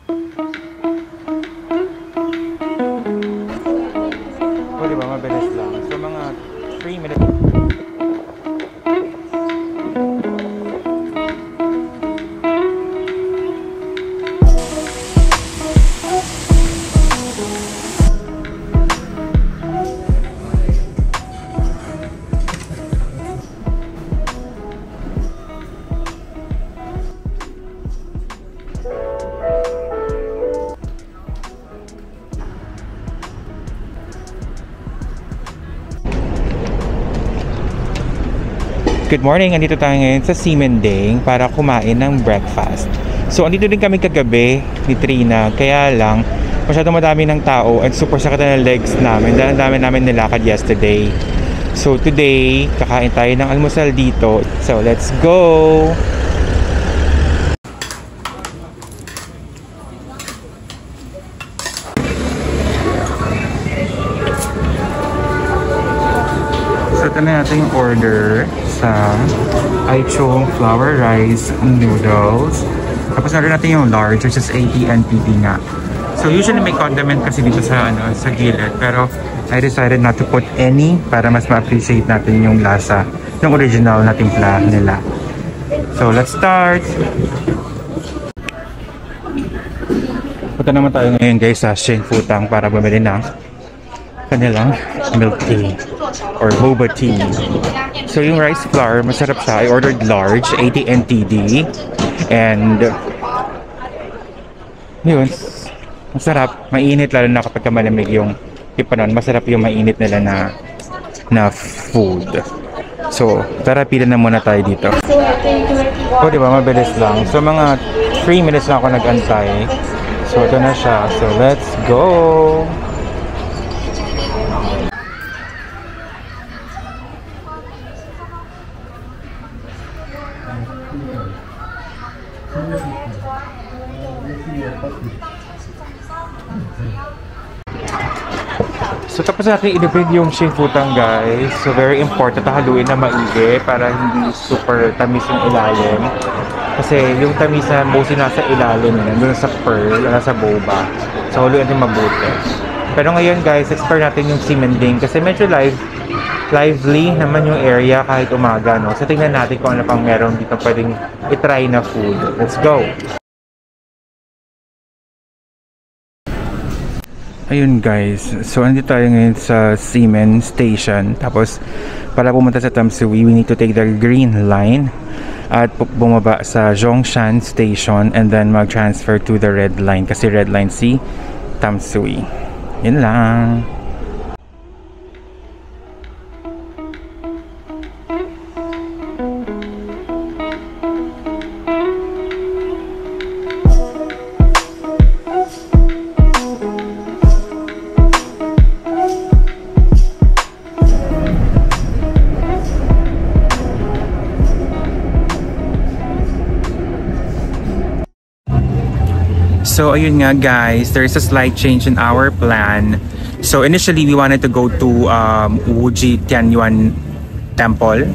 O, diba? Mabilis lang. So, mga 3 minutes. Good morning! Andito tayo ngayon sa Ximending para kumain ng breakfast. So, andito din kami kagabi ni Trina. Kaya lang, masyadong madami ng tao at super sakit na legs namin dahil ang dami namin nilakad yesterday. So, today, kakain tayo ng almusal dito. So, let's go! So, ito na natin yung order sa Aichong flour rice noodles. Tapos order natin yung large, which is 80 NPD nga. So usually may condiment kasi dito sa sa gilid, pero I decided not to put any para mas ma-appreciate natin yung lasa ng original na timpla nila. So let's start. Punta naman tayo ngayon guys sa Shin Futang para bumili ng kanilang milk tea or boba tea. So yung rice flour, masarap siya. I ordered large, 80 NTD. And yun, masarap. Mainit lalo na kapag malamig yung ipanon. Masarap yung mainit nila na food. So, tara, pila na muna tayo dito. O, diba? Mabilis lang. So, mga 3 minutes lang ako nag-antay. So, ito na siya. So, let's go! So tapos natin i-bring yung Shin Futang guys. So very important na haluin na maigi para hindi super tamis yung ilalim. Kasi yung tamis na mostly nasa ilalim nandun sa pearl, nasa boba. So haluin din mabuti. Pero ngayon guys, explore natin yung Ximending kasi medyo lively naman yung area kahit umaga, no? So tingnan natin kung ano pang meron dito pwedeng itry na food. Let's go! Ayun guys, so andito tayo ngayon sa Ximen Station. Tapos para pumunta sa Tamsui, we need to take the green line at bumaba sa Zhongshan Station and then mag-transfer to the red line kasi red line si Tamsui. Yun lang. So ayun nga guys, there is a slight change in our plan. So initially we wanted to go to Wuji Tianyuan Temple.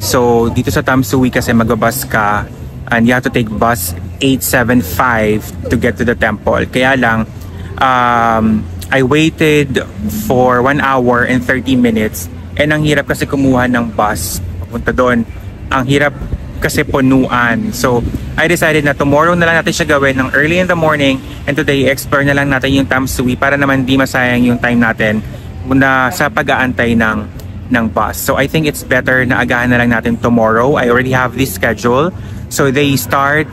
So dito sa Tamsui kasi magbabus ka and you have to take bus 875 to get to the temple. Kaya lang I waited for 1 hour and 30 minutes and ang hirap kasi kumuha ng bus papunta doon. Ang hirap kasi punuan. So, I decided na tomorrow na lang natin siya gawin ng early in the morning and today explore na lang natin yung Tamsui para naman di masayang yung time natin muna sa pag-aantay ng bus. So, I think it's better na agahan na lang natin tomorrow. I already have this schedule. So, they start,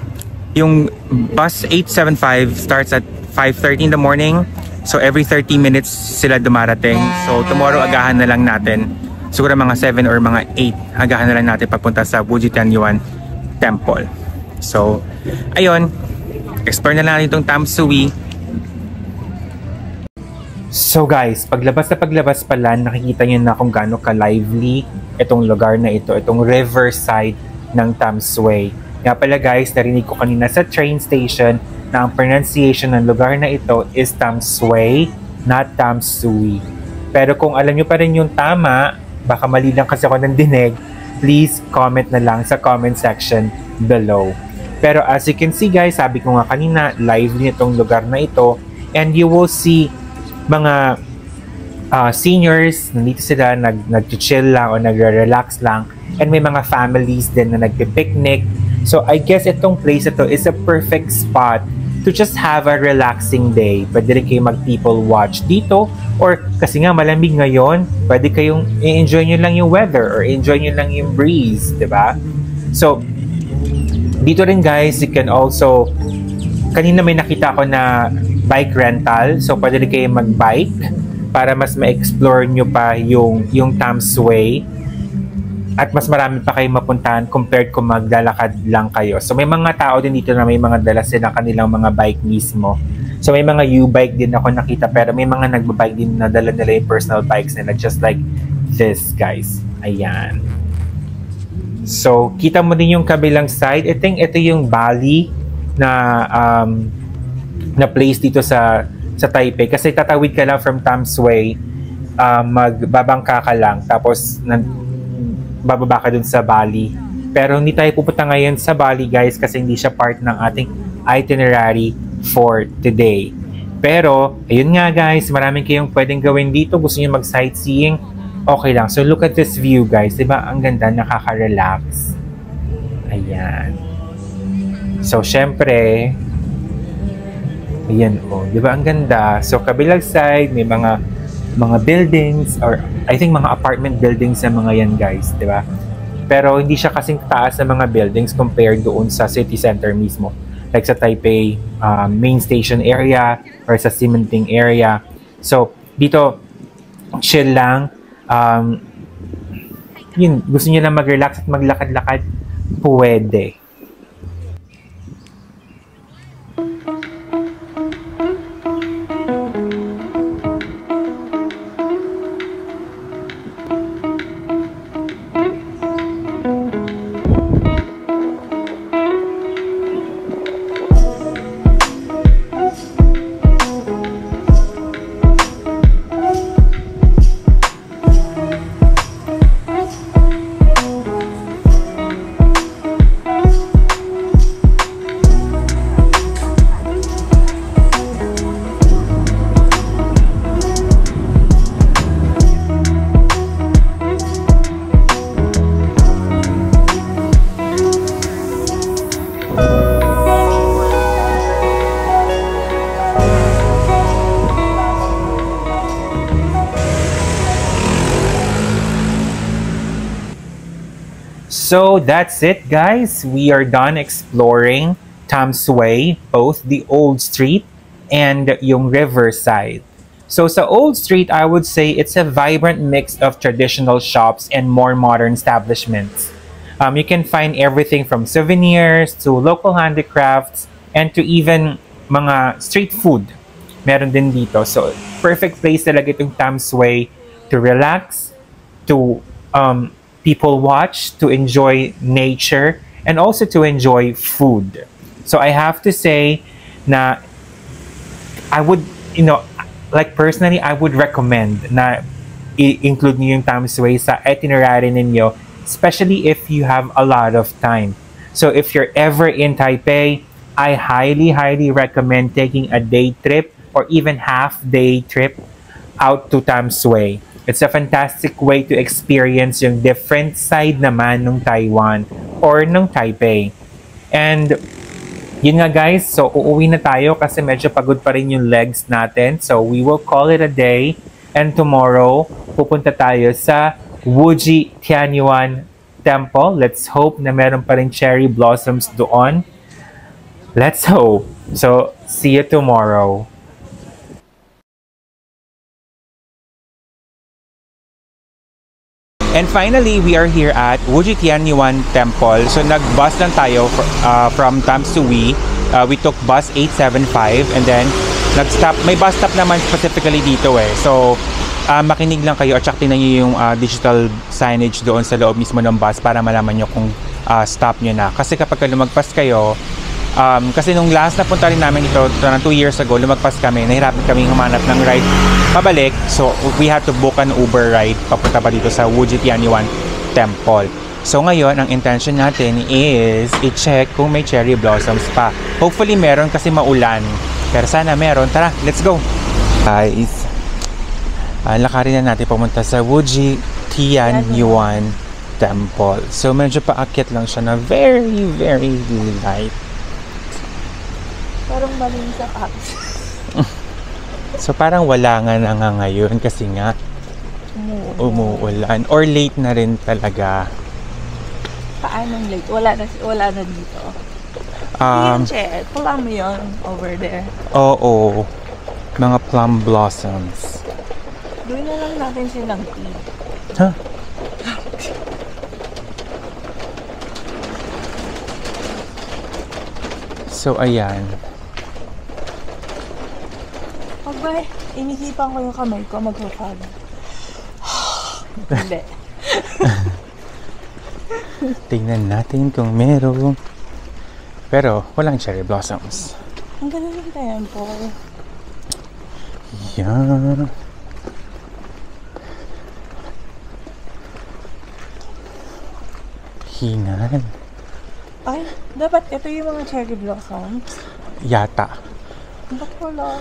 yung bus 875 starts at 5:30 in the morning. So, every 30 minutes sila dumarating. So, tomorrow agahan na lang natin. Siguro mga 7 or mga 8 agahan na lang natin papunta sa Wuji Tianyuan Temple. So, ayun. Explore na lang natin itong Tamsui. So guys, paglabas pala, nakikita nyo na kung gaano ka-lively itong lugar na ito. Itong riverside ng Tamsui. Nga pala guys, narinig ko kanina sa train station na ang pronunciation ng lugar na ito is Tamsui, not Tamsui. Pero kung alam nyo pa rin yung tama, baka mali lang kasi ako ng dinig, please comment na lang sa comment section below. Pero as you can see guys, sabi ko nga kanina, lively itong lugar na ito. And you will see mga seniors, nandito sila, nag-chill lang o nagre-relax lang. And may mga families din na nagpe-picnic. So I guess itong place ito is a perfect spot to just have a relaxing day. Pwede rin kayo mag-people watch dito. Or kasi nga malamig ngayon, pwede kayong i-enjoy nyo lang yung weather or enjoy nyo lang yung breeze, diba? So, dito rin guys, you can also, kanina may nakita ko na bike rental. So, pwede rin kayo mag-bike para mas ma-explore nyo pa yung Tom's Way. At mas marami pa kayong mapuntahan compared kung maglalakad lang kayo. So may mga tao din dito na may mga dala silang kanilang mga bike mismo. So may mga U-bike din ako nakita, pero may mga nagbabike din na dala nila yung personal bikes nila, just like this guys. Ayan. So kita mo din yung kabilang side. I think ito yung Bali na place dito sa Taipei. Kasi tatawid ka lang from Tom's Way, magbabangka ka lang, tapos bababa ka dun sa Bali. Pero hindi tayo pupunta ngayon sa Bali guys kasi hindi siya part ng ating itinerary for today. Pero, ayun nga guys, maraming kayong pwedeng gawin dito. Gusto niyo mag-sightseeing? Okay lang. So, look at this view guys. Diba? Ang ganda, nakaka-relax. Ayan. So, syempre, ayan o. Diba? Ang ganda. So, kabilang side, may mga buildings or I think mga apartment buildings sa mga yan guys, di ba? Pero hindi siya kasing taas sa mga buildings compared doon sa city center mismo. Like sa Taipei main station area or sa Ximending area. So, dito chill lang. Yun, gusto niyo lang mag-relax at maglakad-lakad, pwede. So that's it guys, we are done exploring Tom's Way, both the old street and yung riverside. So sa old street, I would say it's a vibrant mix of traditional shops and more modern establishments. You can find everything from souvenirs to local handicrafts and to even mga street food. Meron din dito. So perfect place talaga itong Tom's Way to relax, to people watch, to enjoy nature, and also to enjoy food. So I have to say na I would, like personally, I would recommend na i-include niyo yung Tom's Way sa itinerary ninyo, especially if you have a lot of time. So if you're ever in Taipei, I highly recommend taking a day trip or even half-day trip out to Tom's Way. It's a fantastic way to experience yung different side naman ng Taiwan or ng Taipei. And yun nga guys, so uuwi na tayo kasi medyo pagod pa rin yung legs natin. So we will call it a day, and tomorrow pupunta tayo sa Wuji Tianyuan Temple. Let's hope na meron pa rin cherry blossoms doon. Let's hope. So see you tomorrow. And finally, we are here at Wuji Tianyuan Temple. So nag-bus lang tayo from Tamsui. We took bus 875 and then nag-stop. May bus stop naman specifically dito eh. So makinig lang kayo at saka tingnan nyo yung digital signage doon sa loob mismo ng bus para malaman nyo kung stop nyo na. Kasi kapag lumagpas kayo, kasi nung last na punta rin namin ito, 2 years ago, lumagpas kami, nahirapan kami humanap ng ride pabalik. So, we had to book an Uber ride papunta pa dito sa Wuji Tianyuan Temple. So ngayon, ang intention natin is i-check kung may cherry blossoms pa. Hopefully meron kasi maulan. Pero sana meron. Tara, let's go! Guys, lakarin na natin pumunta sa Wuji Tianyuan Temple. So medyo paakyat lang siya na very, very light. Parang maling sa apps. So parang wala nga na nga ngayon kasi nga umuulan. Or late na rin talaga. Paanong late? Wala na dito. Plum yun over there. Oo. Mga plum blossoms. Doon na lang natin silang tea. Huh? So ayan. Pag ba inisipan ko yung kamay ko, mag-fog. Hindi. Tingnan natin kung meron. Pero walang cherry blossoms. Ang ganda ng temple. Yan. Hingan. Ay, dapat ito yung mga cherry blossoms. Yata. Ba't wala?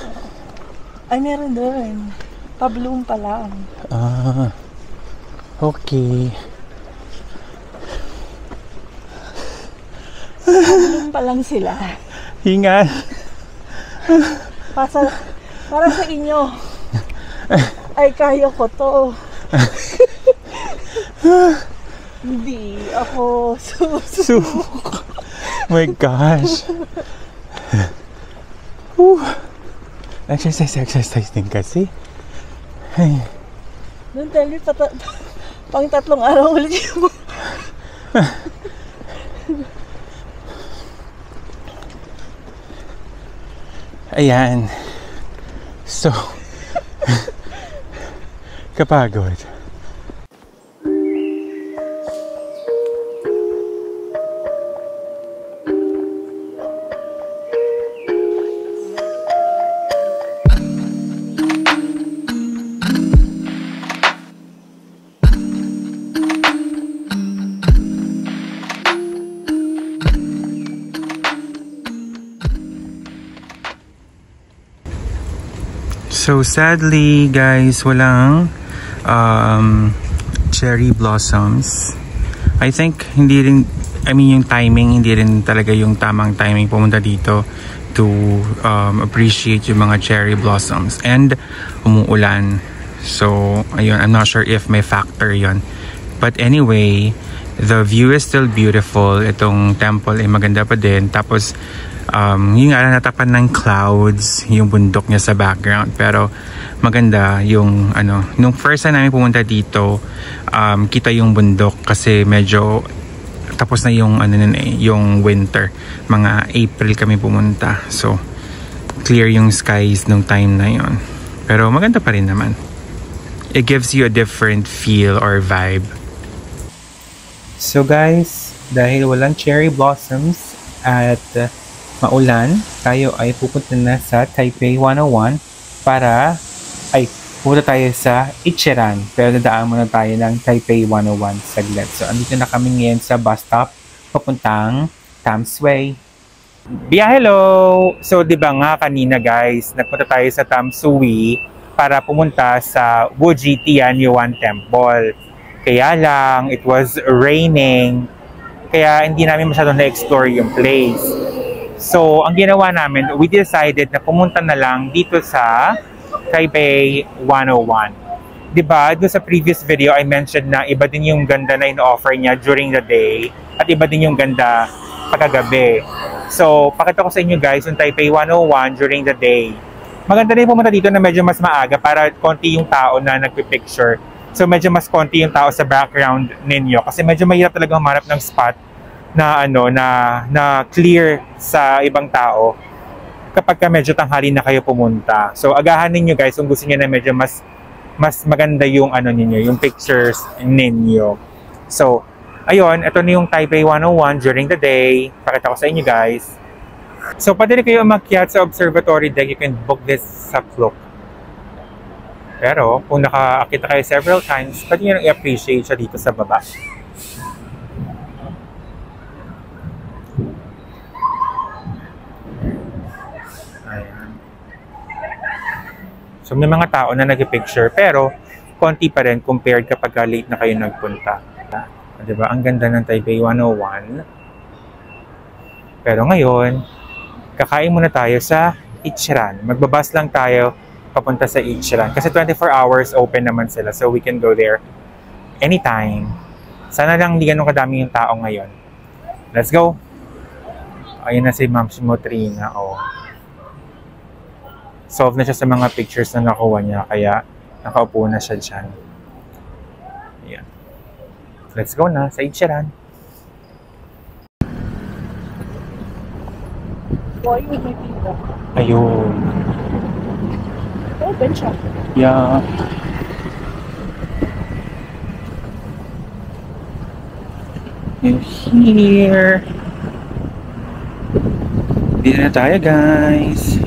Ay, meron doon. Pa-bloom pa lang. Okay. Pa-bloom pa lang sila. Hingan. Para sa inyo. Ay, kaya ko to. Hindi ako susubok. My gosh. Exercise din kasi. Ay. Don't tell me pang 3 araw ulit yung Ayan. So, kapagod. So sadly guys, walang cherry blossoms. I think yung timing hindi rin talaga yung tamang timing pumunta dito to appreciate yung mga cherry blossoms, and umuulan. So ayun, I'm not sure if may factor yon. But anyway, the view is still beautiful. Itong temple ay maganda pa din. Tapos yung natapan ng clouds, yung bundok niya sa background. Pero maganda yung nung first time namin pumunta dito, kita yung bundok kasi medyo tapos na yung yung winter. Mga April kami pumunta. So clear yung skies nung time na yon. Pero maganda pa rin naman. It gives you a different feel or vibe. So guys, dahil walang cherry blossoms at maulan, tayo ay pupunta na sa Taipei 101 para pupunta tayo sa Ichiran. Pero dadaan muna tayo ng Taipei 101 saglit. So andito na kami ngayon sa bus stop papuntang Tamsui. Hello! So diba nga kanina guys, nagpunta tayo sa Tamsui para pumunta sa Wuji Tianyuan Temple. Kaya lang, it was raining, kaya hindi namin masyadong na-explore yung place. So, ang ginawa namin, we decided na pumunta na lang dito sa Taipei 101. Diba, doon sa previous video, I mentioned na iba din yung ganda na in-offer niya during the day at iba din yung ganda pagkagabi. So, pakita ko sa inyo guys, yung Taipei 101 during the day. Maganda rin pumunta dito na medyo mas maaga para konti yung tao na nagpipicture. So, medyo mas konti yung tao sa background ninyo kasi medyo mahirap talaga humanap ng spot na na clear sa ibang tao kapag medyo tanghali na kayo pumunta. So agahan ninyo guys kung gusto niyo na medyo mas maganda yung ninyo, yung pictures ninyo. So ayun, ito na yung Taipei 101 during the day. Pakita ko sa inyo guys. So pwede kayo umakyat sa observatory deck, you can book this sa Klook. Pero kung nakaakita kayo several times, pwede nyo i-appreciate siya dito sa baba. Ayan. So may mga tao na nag-picture pero konti pa rin compared kapag late na kayo nagpunta. Diba? Ang ganda ng Taipei 101. Pero ngayon, kakain muna tayo sa Ichiran. Magbabas lang tayo papunta sa Ichiran. Kasi 24 hours open naman sila. So we can go there anytime. Sana lang hindi ganun kadami yung tao ngayon. Let's go! Ayun na si Ma'am Motrina. Oh. Solve na siya sa mga pictures na nakuha niya. Kaya nakaupo na siya dyan. Ayan. Let's go na sa Ichiran. Why would we be there? Ayun. Open siya. Yeah. You're here. Dito na tayo, guys.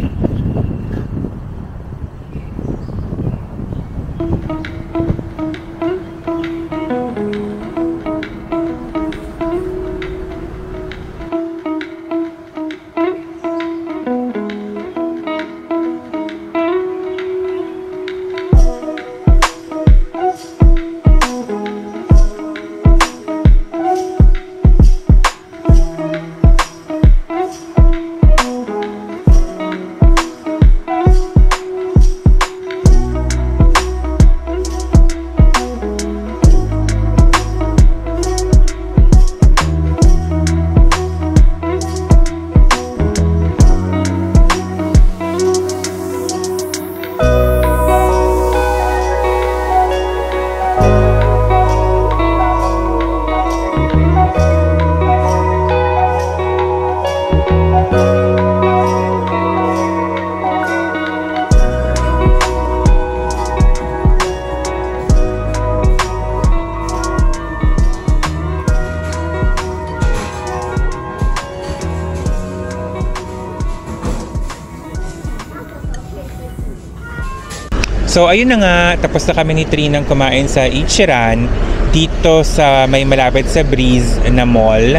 So ayun na nga, tapos na kami ni Trinang kumain sa Ichiran dito sa may malapit sa Breeze na mall.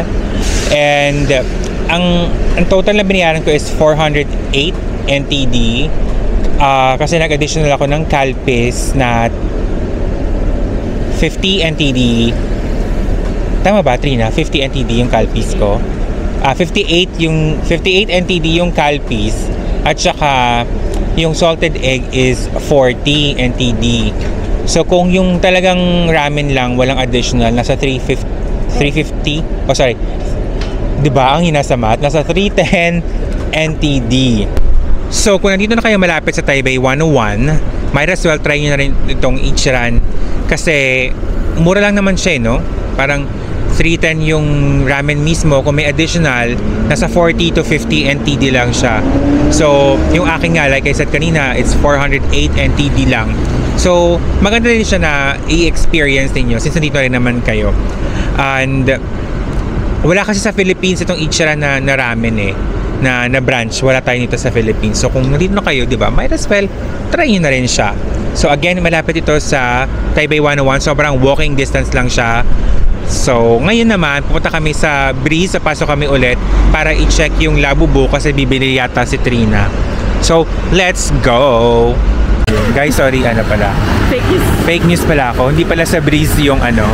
And ang total na binayaran ko is 408 NTD. Kasi nag-additional ako ng Calpis na 50 NTD. Tama ba, Trina? 50 NTD yung Calpis ko. 58 NTD yung Calpis. At saka yung salted egg is 40 NTD. So kung yung talagang ramen lang, walang additional, nasa 350. Oh sorry. 'Di ba ang hinasa math? Nasa 310 NTD. So kung nandito na kayo malapit sa Taipei 101, might as well try nyo na rin itong Ichiran kasi mura lang naman siya, no? Parang 310 yung ramen mismo. Kung may additional, nasa 40 to 50 NTD lang siya. So, yung aking nga, like I said kanina, it's 408 NTD lang. So, maganda rin siya na i-experience ninyo since nandito rin naman kayo. And, wala kasi sa Philippines itong Ichiran na ramen eh. Na branch. Wala tayo nito sa Philippines. So, kung nandito na kayo, di ba, might as well, try nyo na rin siya. So, again, malapit ito sa Taipei 101. Sobrang walking distance lang siya. So, ngayon naman, pupunta kami sa Breeze, pasok kami ulit para i-check yung Labubu kasi bibili yata si Trina. So, let's go! Guys, sorry, ano pala? Fake news pala ako. Hindi pala sa Breeze yung ano.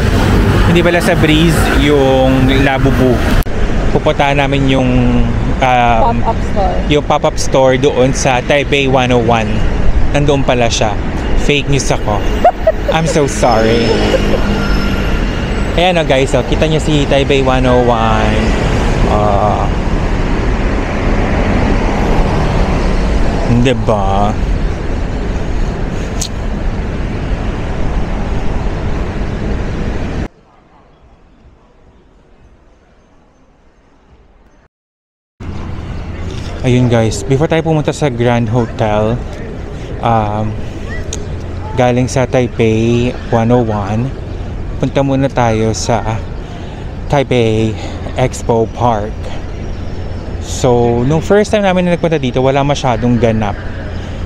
Hindi pala sa Breeze yung Labubu. Pupuntahan namin yung Pop-up store. Yung pop-up store doon sa Taipei 101. Nandoon pala siya. Fake news ako. I'm so sorry. Ayan o guys, kita nyo si Taipei 101. Diba? Ayun guys, before tayo pumunta sa Grand Hotel, galing sa Taipei 101, punta muna tayo sa Taipei Expo Park. So, nung first time namin na nagpunta dito, wala masyadong ganap.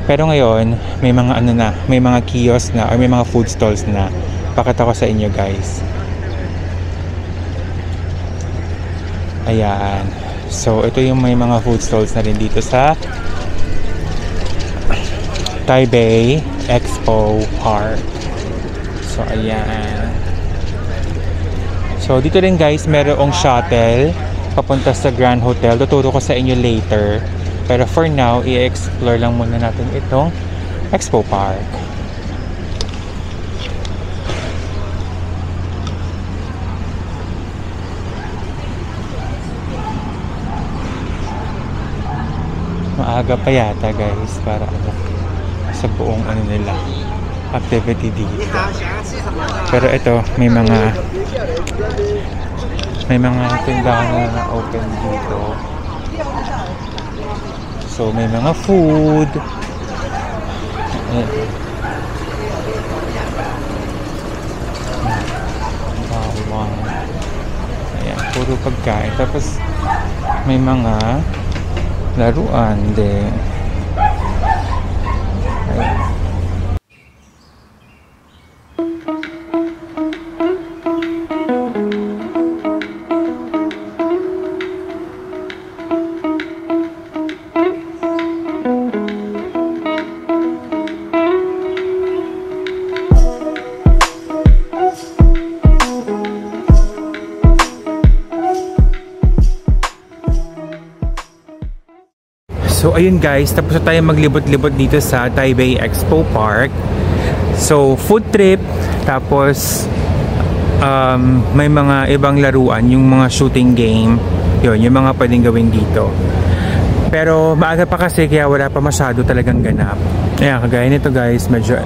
Pero ngayon, may mga ano na, may mga kiosk na or may mga food stalls na. Pakita ko sa inyo guys. Ayan. So, ito yung may mga food stalls na rin dito sa Taipei Expo Park. So, ayan. So, dito rin guys, merong shuttle papunta sa Grand Hotel. Tuturo ko sa inyo later. Pero for now, i-explore lang muna natin itong Expo Park. Maaga pa yata guys para sa buong ano nila activity dito. Pero ito may mga tindahan na open dito. So may mga food. Ayan, puro pagkain. Tapos may mga laruan din. So ayun guys, tapos na tayo maglibot-libot dito sa Taipei Expo Park. So food trip, tapos may mga ibang laruan, yung mga shooting game, yun, yung mga pwedeng gawin dito. Pero maaga pa kasi kaya wala pa masyado talagang ganap. Ayan, kagaya nito guys, medyo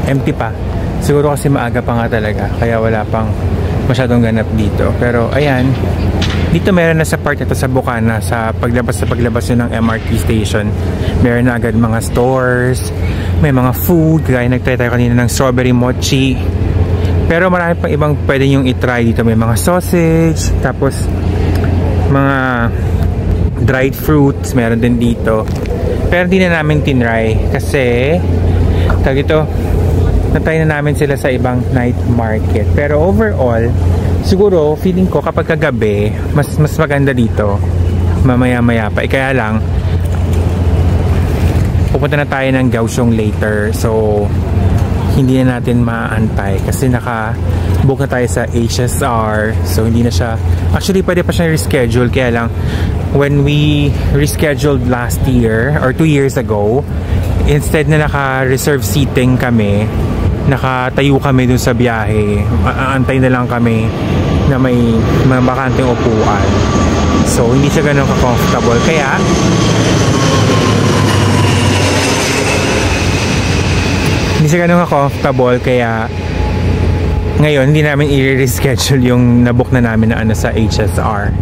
empty pa. Siguro kasi maaga pa nga talaga, kaya wala pang masyadong ganap dito. Pero ayan, dito meron na sa part ito sa Bukana, sa paglabas yun ng MRT station. Meron na agad mga stores, may mga food, kaya nagtry tayo kanina ng strawberry mochi. Pero marami pang ibang pwede yung itry dito. May mga sausage, tapos mga dried fruits, meron din dito. Pero hindi na namin tinry kasi natry na namin sila sa ibang night market. Pero overall, siguro feeling ko kapag kagabi mas maganda dito, mamaya-maya pa. Kaya lang pupunta na tayo ng Kaohsiung later, so hindi na natin maantay kasi naka-book na tayo sa HSR. So hindi na siya, actually pwede pa siyang reschedule, kaya lang when we rescheduled last year or 2 years ago, instead na naka-reserve seating kami, nakatayo kami dun sa biyahe, aantay na lang kami na may bakanteng upuan. So hindi siya ganun ka-comfortable, kaya ngayon hindi namin i-reschedule yung nabook na namin na sa HSR.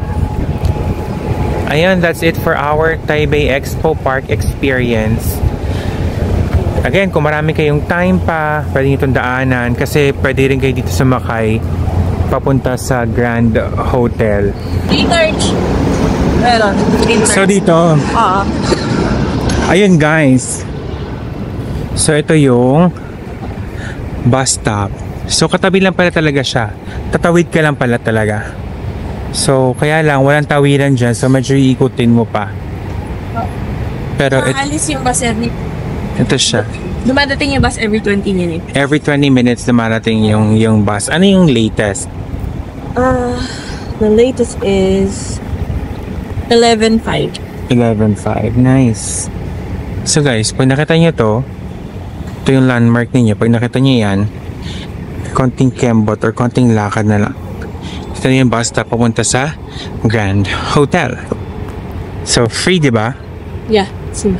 Ayun, that's it for our Taipei Expo Park experience. Again, kung marami kayong time pa, pwede nyo itong daanan kasi pwede rin kayo dito sumakay papunta sa Grand Hotel. So dito, ayun guys, so ito yung bus stop. So katabi lang pala talaga siya, tatawid ka lang pala talaga. So kaya lang walang tawiran dyan, so medyo iikutin mo pa. Pero alis yung bus ito siya. Dumadating yung bus every 20 minutes. Every 20 minutes dumarating yung bus. Ano yung latest? The latest is 11:05. 11:05. Nice. So guys, pag nakita nyo ito yung landmark ninyo. Pag nakita nyo yan, konting kembot or konting lakad na lang. Ito yung bus stop papunta sa Grand Hotel. So free, di ba? Yeah, free.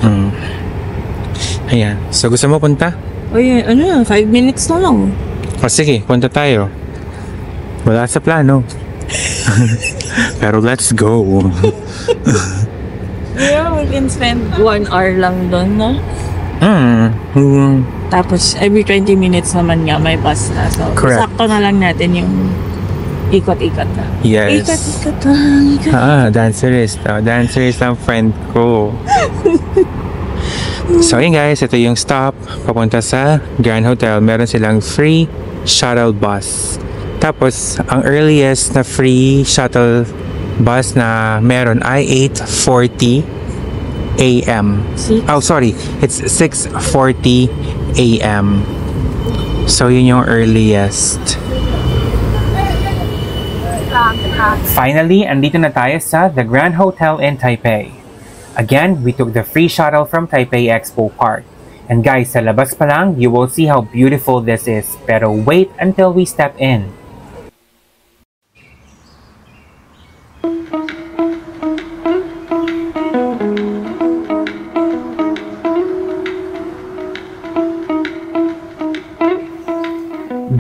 Ayan. So gusto mo punta? Oh yeah, 5 minutes na lang. O sige, punta tayo. Wala sa plano. Pero let's go. Yeah, we can spend 1 hour lang doon, no? Tapos every 20 minutes naman nga may bus na. So sakto na lang natin yung ikot-ikot na. Yes. Ikot-ikot lang. Dancerist. Dancerist ang friend ko. So yun guys, ito yung stop papunta sa Grand Hotel. Meron silang free shuttle bus. Tapos ang earliest na free shuttle bus na meron ay 8:40 a.m. Oh, sorry. It's 6:40 a.m. So, yun yung earliest. Finally, andito na tayo sa The Grand Hotel in Taipei. Again, we took the free shuttle from Taipei Expo Park. And guys, sa labas pa lang, you will see how beautiful this is. Pero wait until we step in.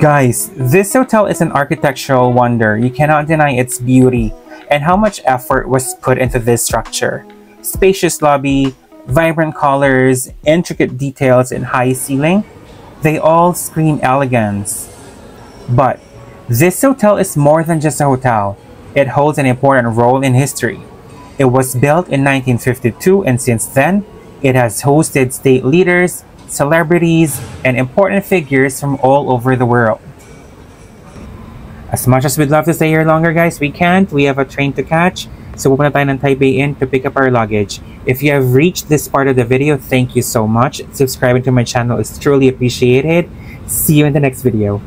Guys, this hotel is an architectural wonder. You cannot deny its beauty and how much effort was put into this structure. Spacious lobby, vibrant colors, intricate details, and high ceiling, they all scream elegance. But this hotel is more than just a hotel. It holds an important role in history. It was built in 1952, and since then, it has hosted state leaders, celebrities, and important figures from all over the world. As much as we'd love to stay here longer, guys, we can't. We have a train to catch. So pupunta tayo ng Taipei Inn to pick up our luggage. If you have reached this part of the video, thank you so much. Subscribing to my channel is truly appreciated. See you in the next video.